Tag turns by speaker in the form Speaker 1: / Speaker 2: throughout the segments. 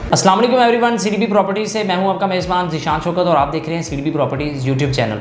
Speaker 1: अस्सलाम वालेकुम everyone, CDB properties से मैं हूं आपका मेज़बान ज़ीशान शौकत और आप देख रहे हैं सीडीबी प्रॉपर्टीज यूट्यूब चैनल।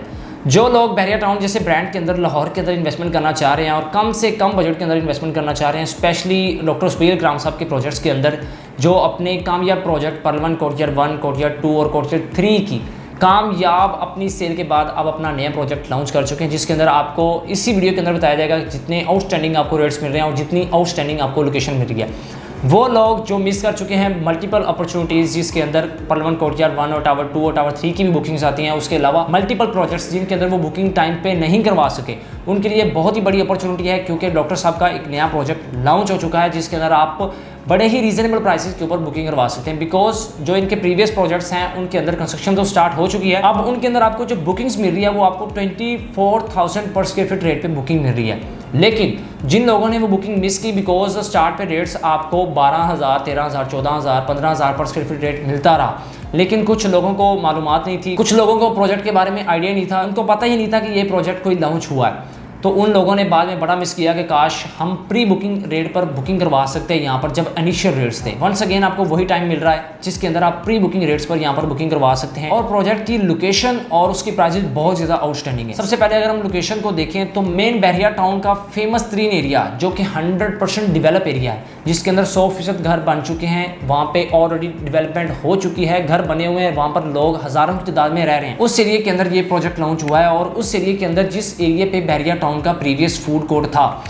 Speaker 1: जो लोग बहरिया टाउन जैसे ब्रांड के अंदर लाहौर के अंदर इन्वेस्टमेंट करना चाह रहे हैं और कम से कम बजट के अंदर इन्वेस्टमेंट करना चाह रहे हैं, स्पेशली डॉक्टर सुबीर इकराम साहब के प्रोजेक्ट्स के अंदर जो अपने कामयाब प्रोजेक्ट पर्ल 1 कोर्टयार्ड 1 कोर्टयार्ड 2 और कोर्टयार्ड 3 की कामयाब अपनी सेल के बाद अब अपना नया प्रोजेक्ट लॉन्च कर चुके हैं, जिसके अंदर आपको इसी वीडियो के अंदर बताया जाएगा जितने आउटस्टैंडिंग आपको रेट्स मिल रहे हैं और जितनी आउटस्टैंडिंग आपको लोकेशन मिल रही है। वो लोग जो मिस कर चुके हैं मल्टीपल अपॉर्चुनिटीज़, जिसके अंदर पर्ल 1 कोर्टयार्ड 1 और टावर 2 और टावर 3 की भी बुकिंग्स आती हैं, उसके अलावा मल्टीपल प्रोजेक्ट्स जिनके अंदर वो बुकिंग टाइम पे नहीं करवा सके, उनके लिए बहुत ही बड़ी अपॉर्चुनिटी है, क्योंकि डॉक्टर साहब का एक नया प्रोजेक्ट लॉन्च हो चुका है जिसके अंदर आप बड़े ही रीजनेबल प्राइसेस के ऊपर बुकिंग करवा सकते हैं। बिकॉज जो इनके प्रीवियस प्रोजेक्ट्स हैं उनके अंदर कंस्ट्रक्शन तो स्टार्ट हो चुकी है, अब उनके अंदर आपको जो बुकिंग्स मिल रही है वो आपको 24,000 पर स्क्वायर फीट रेट पे बुकिंग मिल रही है। लेकिन जिन लोगों ने वो बुकिंग मिस की, बिकॉज स्टार्ट पे रेट्स आपको 12,000, 13,000, 14,000, 15,000 पर स्क्वायर फीट रेट मिलता रहा, लेकिन कुछ लोगों को मालूमात नहीं थी, कुछ लोगों को प्रोजेक्ट के बारे में आइडिया नहीं था, उनको पता ही नहीं था कि ये प्रोजेक्ट कोई लॉन्च हुआ है। तो उन लोगों ने बाद में बड़ा मिस किया कि काश हम प्री बुकिंग रेट पर बुकिंग करवा सकते हैं यहाँ पर, जब इनिशियल रेट्स थे। वंस अगेन आपको वही टाइम मिल रहा है जिसके अंदर आप प्री बुकिंग रेट्स पर यहाँ पर बुकिंग करवा सकते हैं और प्रोजेक्ट की लोकेशन और उसकी प्राइसेस बहुत ज़्यादा आउटस्टैंडिंग है। सबसे पहले अगर हम लोकेशन को देखें तो मेन बहरिया टाउन का फेमस तरीन एरिया जो कि 100% डिवेलप एरिया है, जिसके अंदर 100% घर बन चुके हैं, वहाँ पे ऑलरेडी डेवलपमेंट हो चुकी है, घर बने हुए हैं, वहाँ पर लोग हज़ारों की तादाद में रह रहे हैं। उस एरिया के अंदर ये प्रोजेक्ट लॉन्च हुआ है और उस एरिया के अंदर जिस एरिया पे बहरिया टाउन का प्रीवियस फूड कोर्ट था,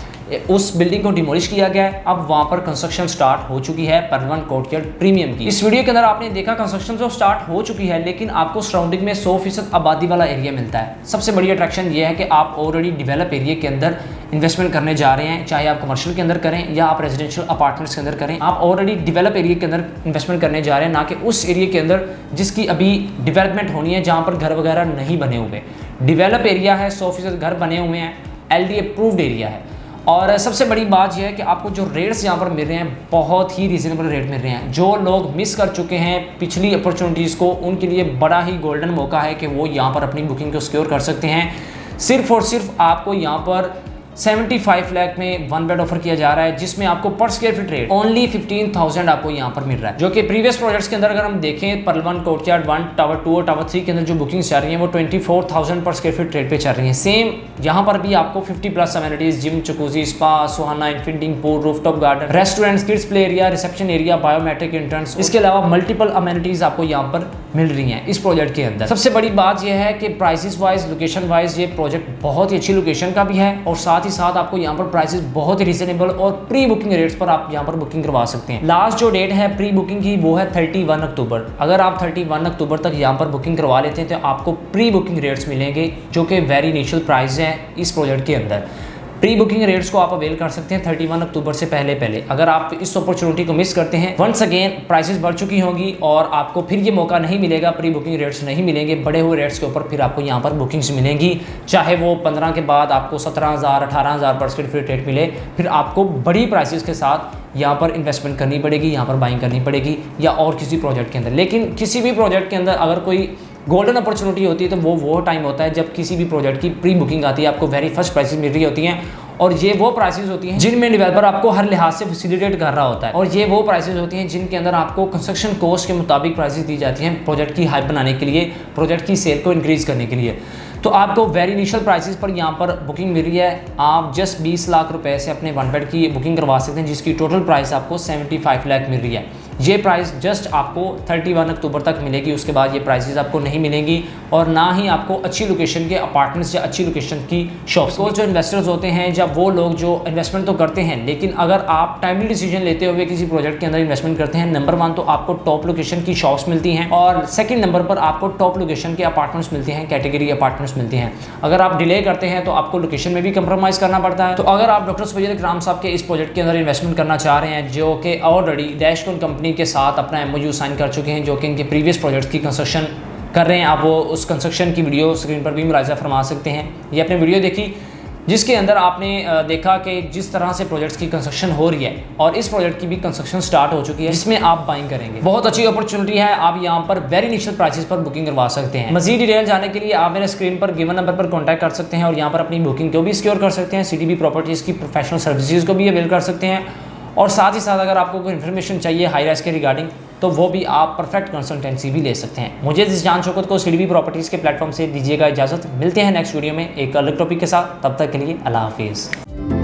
Speaker 1: उस बिल्डिंग को डिमोलिश किया गया है। अब वहां पर कंस्ट्रक्शन स्टार्ट हो चुकी है पर्ल 1 कोर्टयार्ड प्रीमियम की। इस वीडियो के अंदर आपने देखा कंस्ट्रक्शन तो स्टार्ट हो चुकी है, लेकिन आपको सराउंडिंग में 100% आबादी वाला एरिया मिलता है। सबसे बड़ी अट्रैक्शन ये है कि आप ऑलरेडी डेवलप एरिया के अंदर इन्वेस्टमेंट करने जा रहे हैं, चाहे आप कमर्शियल के अंदर करें या आप रेजिडेंशियल अपार्टमेंट्स के अंदर करें, आप ऑलरेडी डेवलप एरिया के अंदर इन्वेस्टमेंट करने जा रहे हैं, ना कि उस एरिया के अंदर जिसकी अभी डेवलपमेंट होनी है, जहाँ पर घर वगैरह नहीं बने हुए। डेवलप एरिया है, 100% घर बने हुए हैं, LD अप्रूव्ड एरिया है। और सबसे बड़ी बात यह है कि आपको जो रेट्स यहाँ पर मिल रहे हैं बहुत ही रीजनेबल रेट मिल रहे हैं। जो लोग मिस कर चुके हैं पिछली अपॉर्चुनिटीज़ को, उनके लिए बड़ा ही गोल्डन मौका है कि वो यहाँ पर अपनी बुकिंग को सिक्योर कर सकते हैं। सिर्फ और सिर्फ आपको यहाँ पर 75 लाख में 1 बेड ऑफर किया जा रहा है, जिसमें आपको पर स्क्वायर फीट रेट ओनली 15,000 आपको यहाँ पर मिल रहा है। जो कि प्रीवियस प्रोजेक्ट्स के अंदर अगर हम देखें पर्ल 1 कोर्टयार्ड 1 टावर 2 और टावर 3 के अंदर जो बुकिंग्स चल रही हैं वो 24,000 पर स्क्वायर फीट रेट पे चल रही हैं। सेम यहाँ पर भी आपको 50+ अमेनिटीज, जिम, जकूजी, स्पा, सुहाना, infinity pool, rooftop garden, restaurants, kids play area, reception area, biometric entrance, इसके अलावा मल्टीपल अमेनिटीज आपको यहाँ पर मिल रही हैं इस प्रोजेक्ट के अंदर। सबसे बड़ी बात यह है कि प्राइसेस वाइज, लोकेशन वाइज ये प्रोजेक्ट बहुत ही अच्छी लोकेशन का भी है और साथ ही साथ आपको यहाँ पर प्राइसेस बहुत ही रीजनेबल और प्री बुकिंग रेट्स पर आप यहाँ पर बुकिंग करवा सकते हैं। लास्ट जो डेट है प्री बुकिंग की वो है 31 अक्टूबर। अगर आप 31 अक्टूबर तक यहाँ पर बुकिंग करवा लेते हैं तो आपको प्री बुकिंग रेट्स मिलेंगे, जो कि वेरी इनिशियल प्राइस है इस प्रोजेक्ट के अंदर। प्री बुकिंग रेट्स को आप अवेल कर सकते हैं 31 अक्टूबर से पहले। अगर आप इस अपॉर्चुनिटी को मिस करते हैं, वंस अगेन प्राइसेस बढ़ चुकी होंगी और आपको फिर ये मौका नहीं मिलेगा, प्री बुकिंग रेट्स नहीं मिलेंगे, बढ़े हुए रेट्स के ऊपर फिर आपको यहाँ पर बुकिंग्स मिलेंगी, चाहे वो 15 के बाद आपको 17,000, 18,000 पर स्क्वायर फीट रेट मिले, फिर आपको बड़ी प्राइसेस के साथ यहाँ पर इन्वेस्टमेंट करनी पड़ेगी, यहाँ पर बाइंग करनी पड़ेगी या और किसी प्रोजेक्ट के अंदर। लेकिन किसी भी प्रोजेक्ट के अंदर अगर कोई गोल्डन अपॉर्चुनिटी होती है तो वो टाइम होता है जब किसी भी प्रोजेक्ट की प्री बुकिंग आती है, आपको वेरी फर्स्ट प्राइसेस मिल रही होती हैं और ये वो प्राइसेस होती हैं जिनमें डेवलपर आपको हर लिहाज से फैसिलिटेट कर रहा होता है और ये वो प्राइसेस होती हैं जिनके अंदर आपको कंस्ट्रक्शन कॉस्ट के मुताबिक प्राइसेस दी जाती हैं प्रोजेक्ट की हाइप बनाने के लिए, प्रोजेक्ट की सेल को इंक्रीज करने के लिए। तो आपको वेरी इनिशियल प्राइसेस पर यहाँ पर बुकिंग मिल रही है। आप जस्ट 20 लाख रुपए से अपने 1 बेड की बुकिंग करवा सकते हैं, जिसकी टोटल प्राइस आपको 75 लाख मिल रही है। ये प्राइस जस्ट आपको 31 अक्टूबर तक मिलेगी, उसके बाद ये प्राइसेस आपको नहीं मिलेंगी और ना ही आपको अच्छी लोकेशन के अपार्टमेंट्स या अच्छी लोकेशन की शॉप्स। तो जो इन्वेस्टर्स होते हैं, जब वो लोग जो इन्वेस्टमेंट तो करते हैं, लेकिन अगर आप टाइमली डिसीजन लेते हुए किसी प्रोजेक्ट के अंदर इन्वेस्टमेंट करते हैं, नंबर 1 तो आपको टॉप लोकेशन की शॉप्स मिलती हैं और सेकंड नंबर पर आपको टॉप लोकेशन के अपार्टमेंट्स मिलते हैं, कैटेगरी अपार्टमेंट्स मिलते हैं। अगर आप डिले करते हैं तो आपको लोकेशन में भी कंप्रोमाइज करना पड़ता है। तो अगर आप डॉक्टर सुबीर इकराम साहब के इस प्रोजेक्ट के अंदर इन्वेस्टमेंट करना चाह रहे हैं, जो कि ऑलरेडी डैशकोन कंपनी के साथ अपना MOU साइन कर चुके हैं, जो कि इनके प्रीवियस प्रोजेक्ट्स की कंस्ट्रक्शन कर रहे हैं, आप वो उस कंस्ट्रक्शन की वीडियो स्क्रीन पर भी मुलाहिजा फरमा सकते हैं। ये आपने वीडियो देखी जिसके अंदर आपने देखा कि जिस तरह से प्रोजेक्ट्स की कंस्ट्रक्शन हो रही है और इस प्रोजेक्ट की भी कंस्ट्रक्शन स्टार्ट हो चुकी है, जिसमें आप बाइंग करेंगे। बहुत अच्छी अपॉर्चुनिटी है, आप यहाँ पर वेरी इनिशियल प्राइसेस पर बुकिंग करवा सकते हैं। मजीद डिटेल जाने के लिए आप मेरे स्क्रीन पर गिवन नंबर पर कॉन्टैक्ट कर सकते हैं और यहाँ पर अपनी बुकिंग को भी सिक्योर कर सकते हैं। CDB प्रॉपर्टीज़ की प्रोफेशनल सर्विसेज को भी अवेल कर सकते हैं और साथ ही साथ अगर आपको कोई इन्फॉर्मेशन चाहिए हाई राइज के रिगार्डिंग, तो वो भी आप परफेक्ट कंसल्टेंसी भी ले सकते हैं। मुझे जिशान शौकत को सीडीबी प्रॉपर्टीज़ के प्लेटफॉर्म से दीजिएगा इजाज़त। मिलते हैं नेक्स्ट वीडियो में एक अलग टॉपिक के साथ, तब तक के लिए अल्लाह हाफिज़।